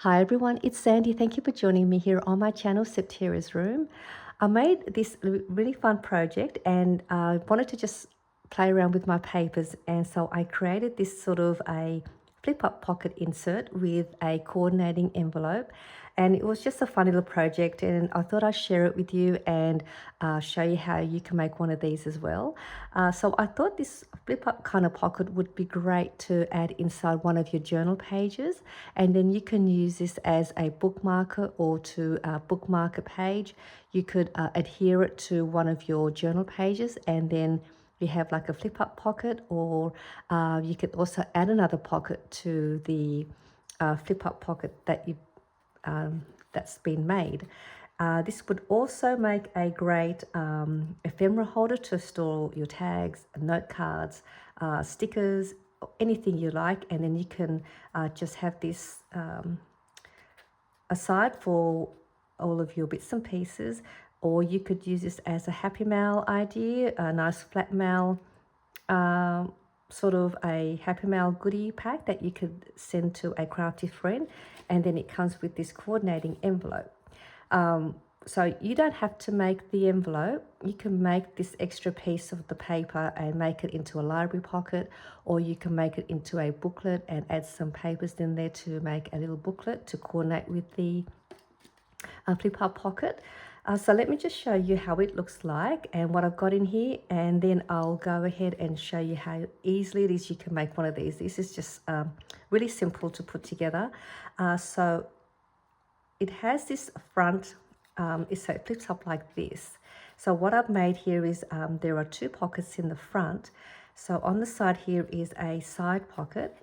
Hi everyone, it's Sandy. Thank you for joining me here on my channel, Septira's Room. I made this really fun project and I wanted to just play around with my papers, and so I created this sort of a flip-up pocket insert with a coordinating envelope, and it was just a fun little project, and I thought I'd share it with you and show you how you can make one of these as well. So I thought this flip-up kind of pocket would be great to add inside one of your journal pages, and then you can use this as a bookmarker or to bookmark a page. You could adhere it to one of your journal pages, and then you have like a flip up pocket, or you could also add another pocket to the flip up pocket that you that's been made. This would also make a great ephemera holder to store your tags, note cards, stickers, anything you like, and then you can just have this aside for all of your bits and pieces. Or you could use this as a happy mail idea, a nice flat mail, sort of a happy mail goodie pack that you could send to a crafty friend, and then it comes with this coordinating envelope. So you don't have to make the envelope. You can make this extra piece of the paper and make it into a library pocket, or you can make it into a booklet and add some papers in there to make a little booklet to coordinate with the flip-up pocket. So let me just show you how it looks like and what I've got in here, and then I'll go ahead and show you how easily it is you can make one of these. This is just really simple to put together. So it has this front, so it flips up like this. So what I've made here is there are two pockets in the front. So on the side here is a side pocket,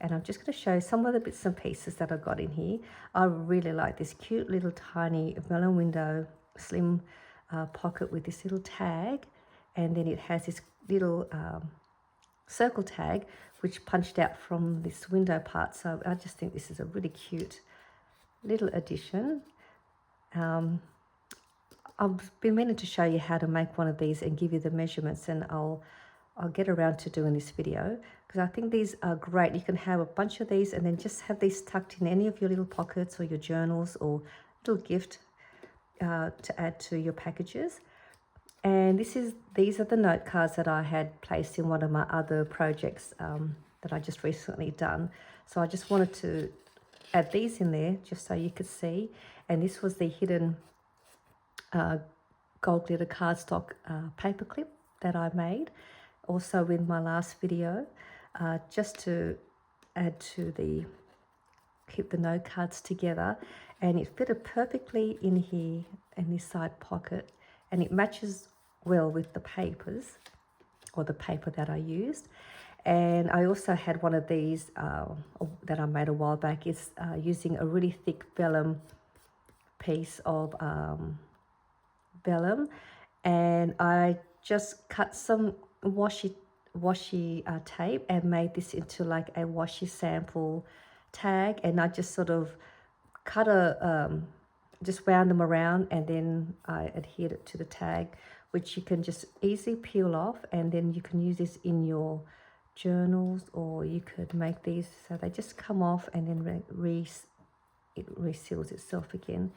and I'm just going to show you some of the bits and pieces that I've got in here. I really like this cute little tiny melon window slim pocket with this little tag, and then it has this little circle tag which punched out from this window part. So I just think this is a really cute little addition. I've been meaning to show you how to make one of these and give you the measurements, and I'll get around to doing this video, because I think these are great. You can have a bunch of these and then just have these tucked in any of your little pockets or your journals, or little gift to add to your packages. And these are the note cards that I had placed in one of my other projects that I just recently done. So I just wanted to add these in there just so you could see. And this was the hidden gold glitter cardstock paperclip that I made also in my last video, just to add to keep the note cards together. And it fitted perfectly in here in this side pocket, and it matches well with the papers, or the paper that I used. And I also had one of these that I made a while back. It's using a really thick vellum piece of vellum, and I just cut some washi tape and made this into like a washi sample tag, and I just sort of cut just wound them around, and then I adhered it to the tag, which you can just easily peel off, and then you can use this in your journals, or you could make these so they just come off and then it reseals itself again.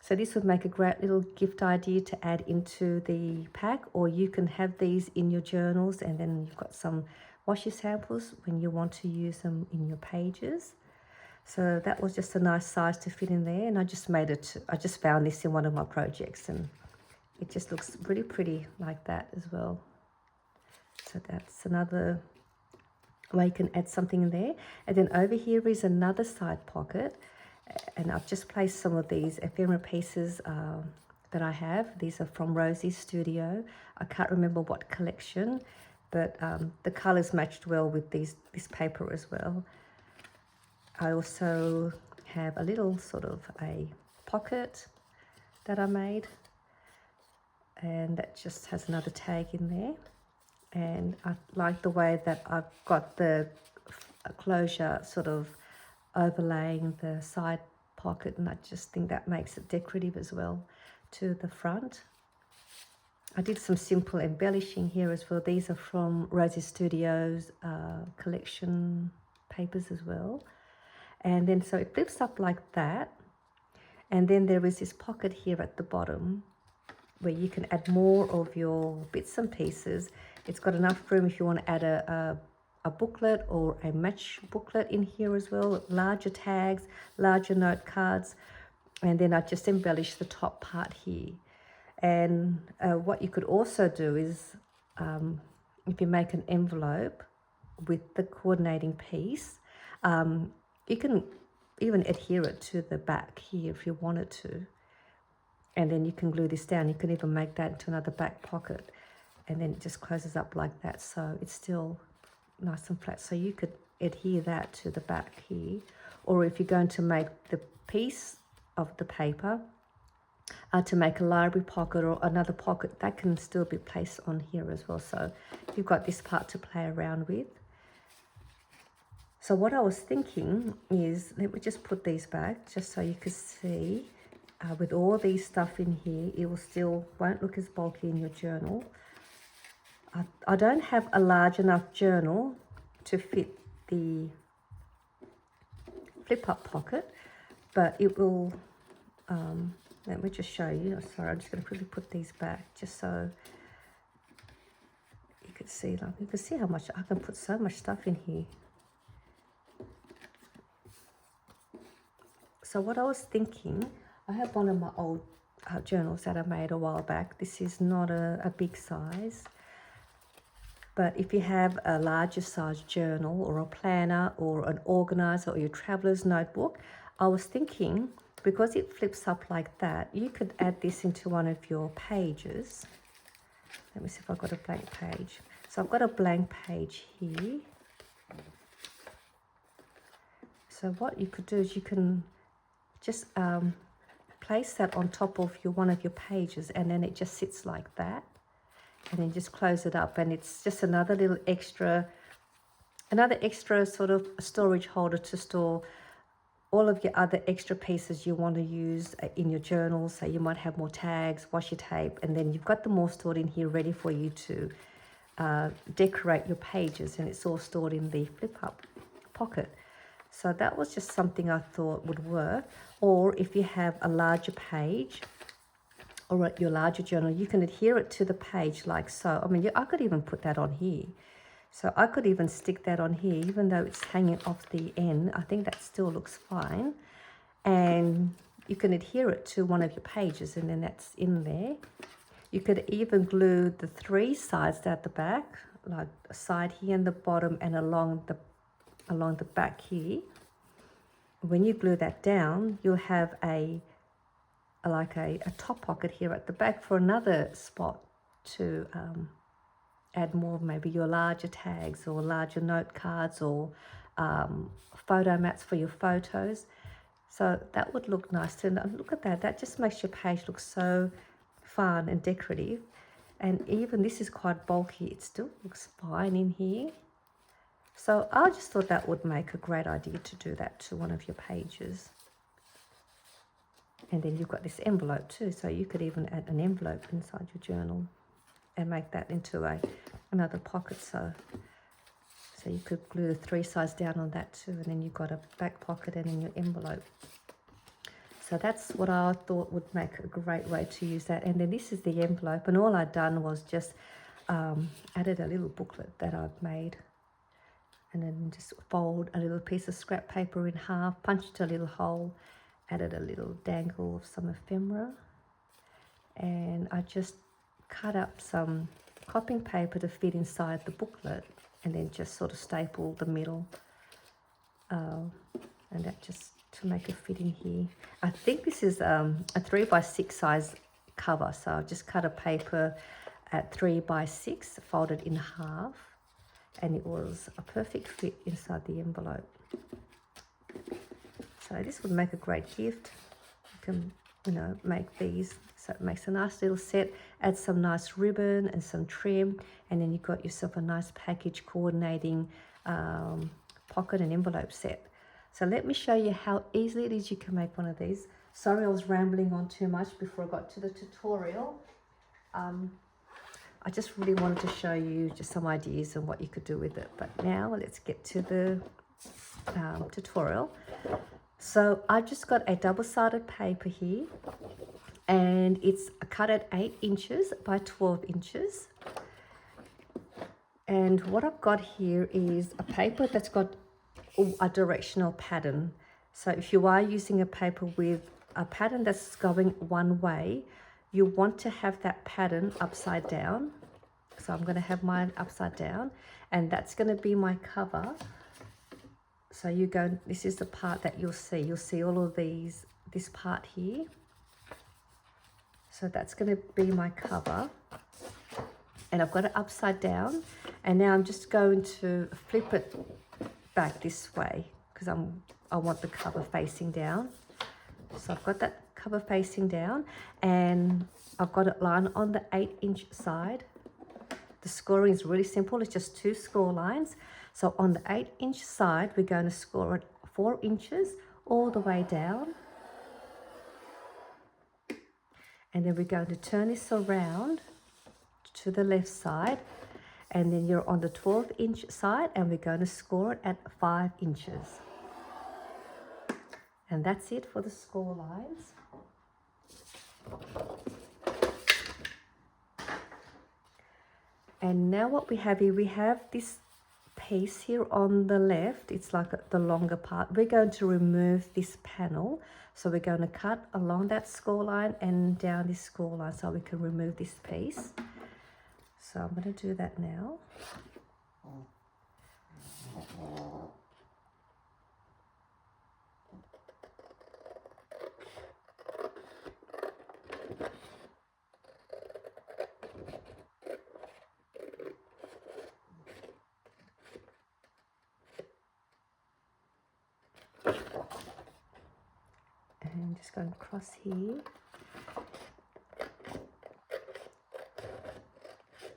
So this would make a great little gift idea to add into the pack, or you can have these in your journals, and then you've got some washi samples when you want to use them in your pages. So that was just a nice size to fit in there, and I just found this in one of my projects, and it just looks really pretty like that as well. So that's another way you can add something in there. And then over here is another side pocket, and I've just placed some of these ephemera pieces that I have. These are from Rosie's Studio. I can't remember what collection, but the colors matched well with this paper as well. I also have a little sort of a pocket that I made, and that just has another tag in there. And I like the way that I've got the closure sort of overlaying the side pocket, and I just think that makes it decorative as well to the front. I did some simple embellishing here as well. These are from Rosie's Studios collection papers as well. And then so it flips up like that. And then there is this pocket here at the bottom where you can add more of your bits and pieces. It's got enough room if you want to add a booklet or a match booklet in here as well, larger tags, larger note cards. And then I just embellish the top part here. And what you could also do is, if you make an envelope with the coordinating piece, you can even adhere it to the back here if you wanted to. And then you can glue this down. You can even make that into another back pocket. And then it just closes up like that. So it's still nice and flat. So you could adhere that to the back here. Or if you're going to make the piece of the paper, to make a library pocket or another pocket, that can still be placed on here as well. So you've got this part to play around with. So what I was thinking is, let me just put these back just so you can see. With all these stuff in here, it will still won't look as bulky in your journal. I don't have a large enough journal to fit the flip-up pocket, but it will, let me just show you. Sorry, I'm just going to quickly put these back just so you can see. Like, you can see how much I can put so much stuff in here. So what I was thinking, I have one of my old journals that I made a while back. This is not a big size, but if you have a larger size journal or a planner or an organizer or your traveler's notebook, I was thinking, because it flips up like that, you could add this into one of your pages. Let me see if I've got a blank page. So I've got a blank page here. So what you could do is you can just place that on top of one of your pages, and then it just sits like that, and then just close it up, and it's just another little extra sort of storage holder to store all of your other extra pieces you want to use in your journal. So you might have more tags, washi tape, and then you've got them all stored in here ready for you to decorate your pages, and it's all stored in the flip up pocket. So that was just something I thought would work. Or if you have a larger page or your larger journal, you can adhere it to the page like so. I mean, I could even put that on here. So I could even stick that on here, even though it's hanging off the end. I think that still looks fine. And you can adhere it to one of your pages, and then that's in there. You could even glue the 3 sides at the back, like a side here and the bottom and along the back here. When you glue that down, you'll have a top pocket here at the back for another spot to add more of maybe your larger tags or larger note cards or photo mats for your photos. So that would look nice. And look at that, that just makes your page look so fun and decorative. And even this is quite bulky, it still looks fine in here. So I just thought that would make a great idea to do that to one of your pages. And then you've got this envelope too, so you could even add an envelope inside your journal and make that into another pocket. So you could glue the 3 sides down on that too, and then you've got a back pocket and then your envelope. So that's what I thought would make a great way to use that. And then this is the envelope, and all I'd done was just added a little booklet that I've made. And then just fold a little piece of scrap paper in half, punched a little hole, added a little dangle of some ephemera. And I just cut up some copying paper to fit inside the booklet, and then just sort of staple the middle. And that just to make it fit in here. I think this is a 3x6 size cover. So I just cut a paper at 3x6, folded in half. And it was a perfect fit inside the envelope. So this would make a great gift. You can, make these. So it makes a nice little set. Add some nice ribbon and some trim, and then you've got yourself a nice package coordinating pocket and envelope set. So let me show you how easily it is you can make one of these. Sorry, I was rambling on too much before I got to the tutorial. I just really wanted to show you just some ideas and what you could do with it. But now let's get to the tutorial. So I've just got a double-sided paper here, and it's cut at 8 inches by 12 inches. And what I've got here is a paper that's got a directional pattern. So if you are using a paper with a pattern that's going one way, you want to have that pattern upside down. So I'm going to have mine upside down, and that's going to be my cover. So you go, this is the part that you'll see. You'll see all of these, this part here. So that's going to be my cover. And I've got it upside down. And now I'm just going to flip it back this way because I want the cover facing down. So I've got that cover facing down, and I've got it lined on the 8-inch side. The scoring is really simple. It's just 2 score lines. So on the 8-inch side, we're going to score it 4 inches all the way down. And then we're going to turn this around to the left side. And then you're on the 12-inch side, and we're going to score it at 5 inches. And that's it for the score lines. And now what we have here, we have this piece here on the left. It's like the longer part. We're going to remove this panel. So we're going to cut along that score line and down this score line so we can remove this piece. So I'm going to do that now. And just going across here.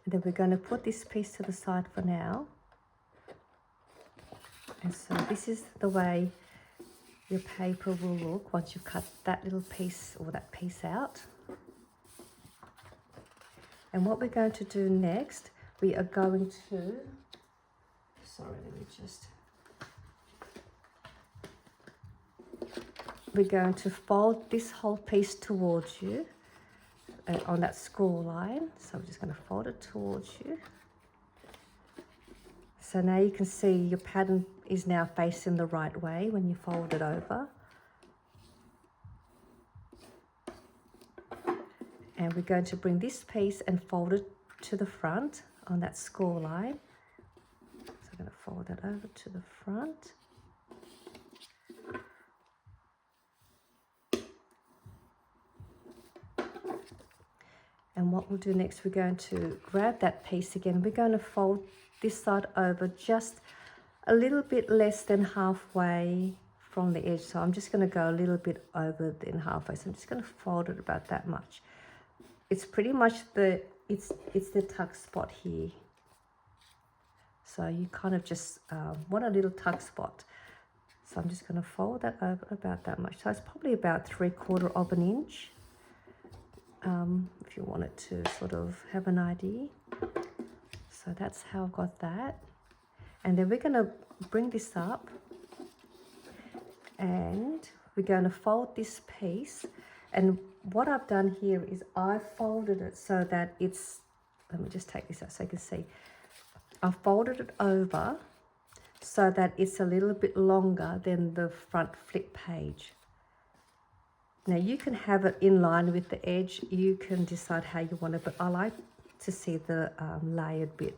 And then we're going to put this piece to the side for now. And so this is the way your paper will look once you've cut that little piece or that piece out. And what we're going to do next, we are going to, we're going to fold this whole piece towards you on that score line. So I'm just going to fold it towards you. So now you can see your pattern is now facing the right way when you fold it over. And we're going to bring this piece and fold it to the front on that score line. So I'm going to fold that over to the front. And what we'll do next, we're going to grab that piece again. We're going to fold this side over just a little bit less than halfway from the edge. So I'm just going to go a little bit over than halfway. So I'm just going to fold it about that much. It's pretty much it's the tuck spot here. So you kind of just want a little tuck spot. So I'm just going to fold that over about that much. So it's probably about 3/4 of an inch. If you wanted to sort of have an idea. So that's how I've got that. And then we're going to bring this up, and we're going to fold this piece. And what I've done here is I've folded it so that it's, let me just take this out so you can see. I've folded it over so that it's a little bit longer than the front flip page. Now you can have it in line with the edge. You can decide how you want it, but I like to see the layered bit.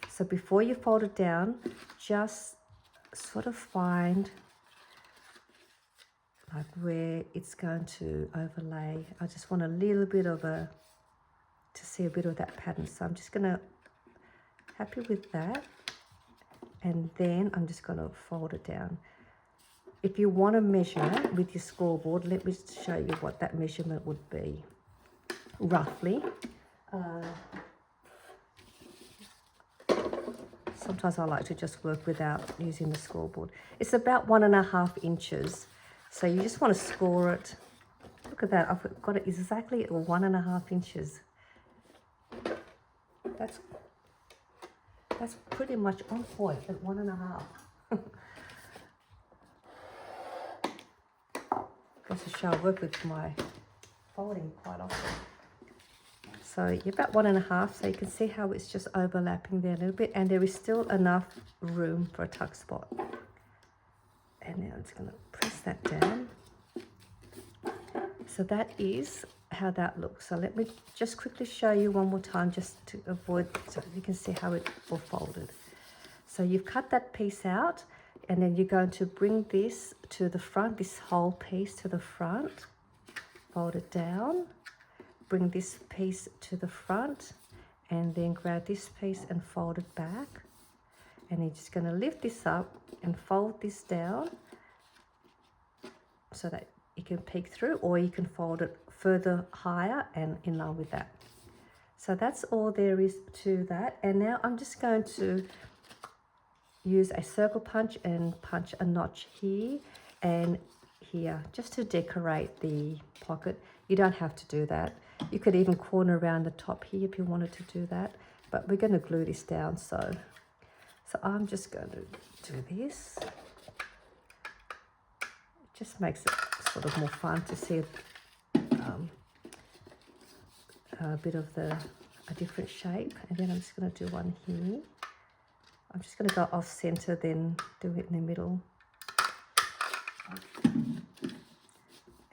So before you fold it down, just sort of find like where it's going to overlay. I just want a little bit of to see a bit of that pattern. So I'm just gonna, happy with that. And then I'm just gonna fold it down. If you want to measure with your scoreboard, let me show you what that measurement would be, roughly. Sometimes I like to just work without using the scoreboard. It's about 1.5 inches. So you just want to score it. Look at that, I've got it exactly at 1.5 inches. That's pretty much on point at 1.5. goes to show I work with my folding quite often. So you're about 1.5, so you can see how it's just overlapping there a little bit, and there is still enough room for a tuck spot. And now I'm just going to press that down. So that is how that looks. So let me just quickly show you one more time, just to avoid, so you can see how it all folded. So you've cut that piece out, and then you're going to bring this to the front, this whole piece to the front, fold it down, bring this piece to the front, and then grab this piece and fold it back. And you're just going to lift this up and fold this down so that you can peek through, or you can fold it further higher and in line with that. So that's all there is to that. And now I'm just going to use a circle punch and punch a notch here and here just to decorate the pocket. You don't have to do that. You could even corner around the top here if you wanted to do that, but we're going to glue this down. So I'm just going to do this. It just makes it sort of more fun to see a bit of a different shape. And then I'm just going to do one here. I'm just going to go off center, then do it in the middle.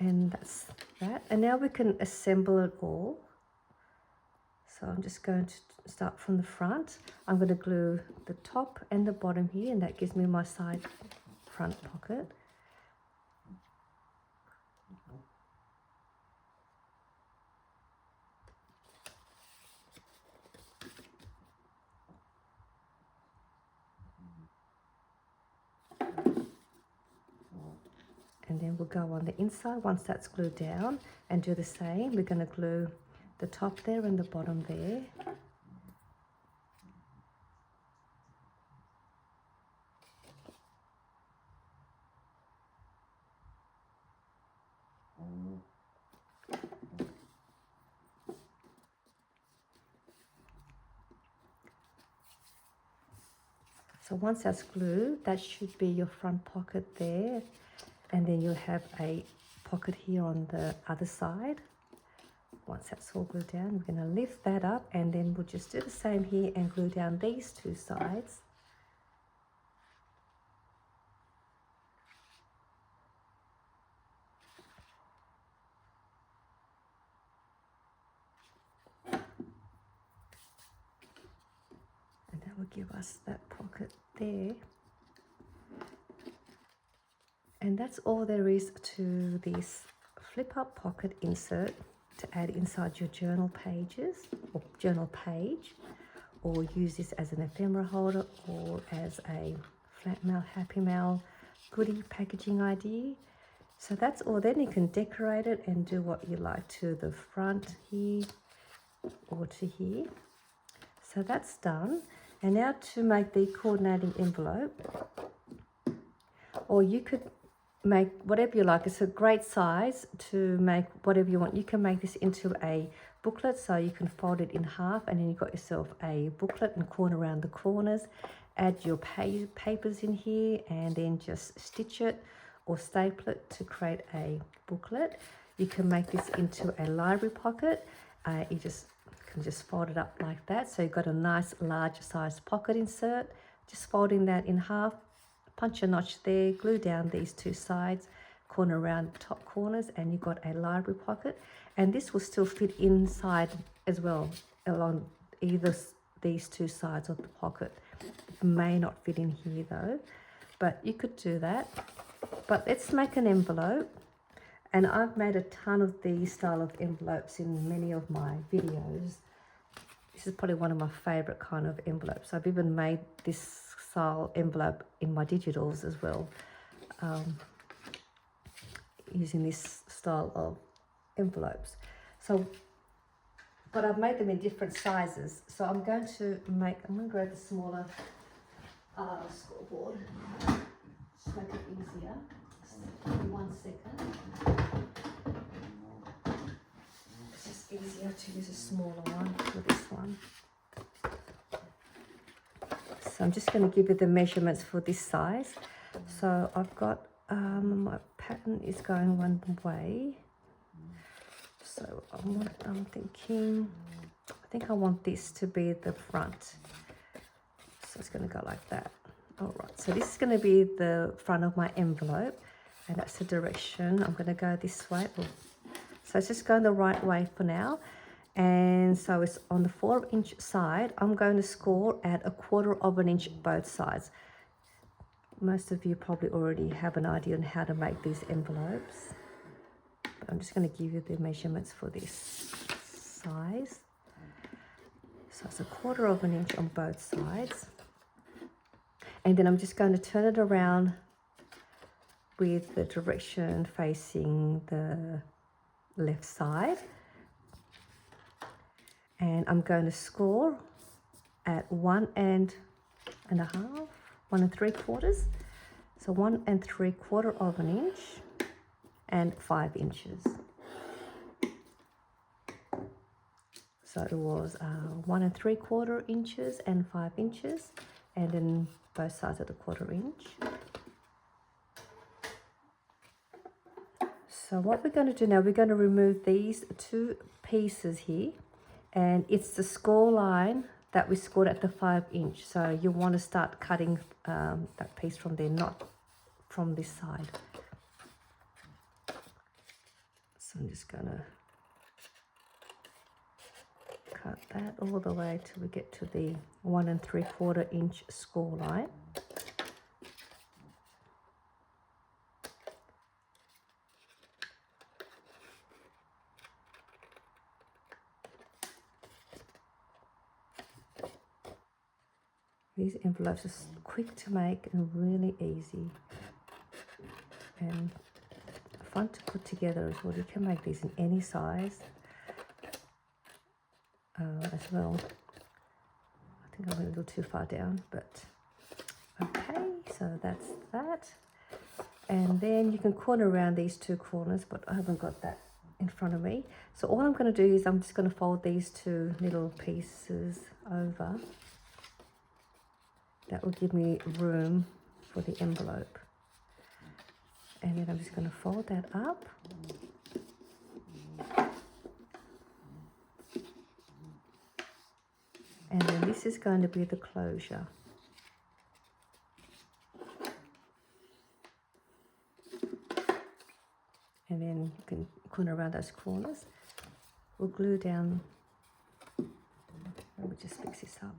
And that's that. And now we can assemble it all. So I'm just going to start from the front. I'm going to glue the top and the bottom here, and that gives me my side front pocket. And then we'll go on the inside once that's glued down and do the same. We're going to glue the top there and the bottom there. So once that's glued, that should be your front pocket there. And then you'll have a pocket here on the other side. Once that's all glued down, we're going to lift that up, and then we'll just do the same here and glue down these two sides. And that will give us that pocket there. And that's all there is to this flip up pocket insert to add inside your journal pages or journal page, or use this as an ephemera holder or as a flat mail, happy mail goodie packaging idea. So that's all. Then you can decorate it and do what you like to the front here or to here. So that's done. And now to make the coordinating envelope, or you could make whatever you like. It's a great size to make whatever you want. You can make this into a booklet, so you can fold it in half, and then you've got yourself a booklet and corner around the corners. Add your papers in here and then just stitch it or staple it to create a booklet. You can make this into a library pocket. You can just fold it up like that, so you've got a nice large size pocket insert. Just folding that in half, punch a notch there, glue down these two sides, corner around the top corners, and you've got a library pocket. And this will still fit inside as well, along either these two sides of the pocket. It may not fit in here though, but you could do that. But let's make an envelope. And I've made a ton of these style of envelopes in many of my videos. This is probably one of my favorite kind of envelopes. I've even made this style envelope in my digitals as well, using this style of envelopes. So, but I've made them in different sizes. So I'm going to grab the smaller scoreboard, just make it easier. Just give me 1 second. It's just easier to use a smaller one for this one. So I'm just going to give you the measurements for this size. So I've got my pattern is going one way, so I'm thinking, I think I want this to be the front, so it's going to go like that. All right, so this is going to be the front of my envelope, and that's the direction I'm going to go this way. So it's just going the right way for now. And so it's on the 4-inch side. I'm going to score at 1/4 of an inch both sides. Most of you probably already have an idea on how to make these envelopes, but I'm just going to give you the measurements for this size. So it's 1/4 of an inch on both sides, and then I'm just going to turn it around with the direction facing the left side, and I'm going to score at 1 1/2, 1 3/4, so 1 3/4 of an inch and 5 inches. So it was 1 3/4 inches and 5 inches, and then both sides at 1/4 inch. So what we're going to do now, we're going to remove these 2 pieces here, and it's the score line that we scored at the 5-inch. So you want to start cutting that piece from there, not from this side. So I'm just going to cut that all the way till we get to the 1 3/4 inch score line. These envelopes are quick to make and really easy, and fun to put together as well. You can make these in any size as well. I think I went a little too far down, but okay, so that's that. And then you can corner around these 2 corners, but I haven't got that in front of me. So all I'm going to do is I'm just going to fold these 2 little pieces over. That will give me room for the envelope. And then I'm just going to fold that up. And then this is going to be the closure. And then you can corner around those corners. We'll glue down, let me just fix this up.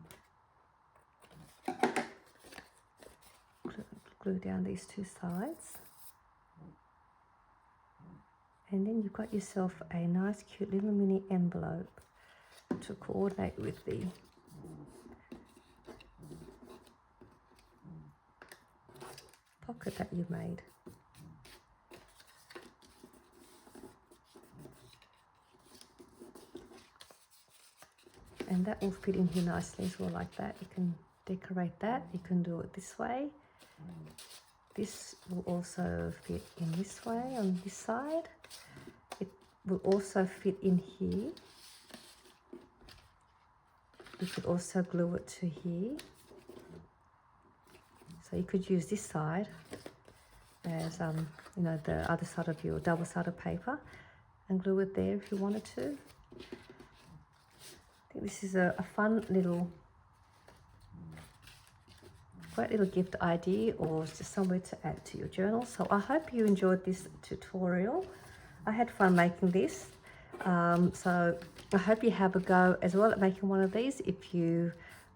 Glue down these 2 sides, and then you've got yourself a nice cute little mini envelope to coordinate with the pocket that you made. And that will fit in here nicely as well, like that. You can decorate that. You can do it this way. This will also fit in this way on this side. It will also fit in here. You could also glue it to here. So you could use this side as you know, the other side of your double-sided paper, and glue it there if you wanted to. I think this is a fun little, great little gift idea, or just somewhere to add to your journal. So I hope you enjoyed this tutorial. I had fun making this. So I hope you have a go as well at making one of these if you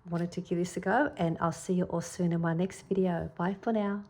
wanted to give this a go, and I'll see you all soon in my next video. Bye for now.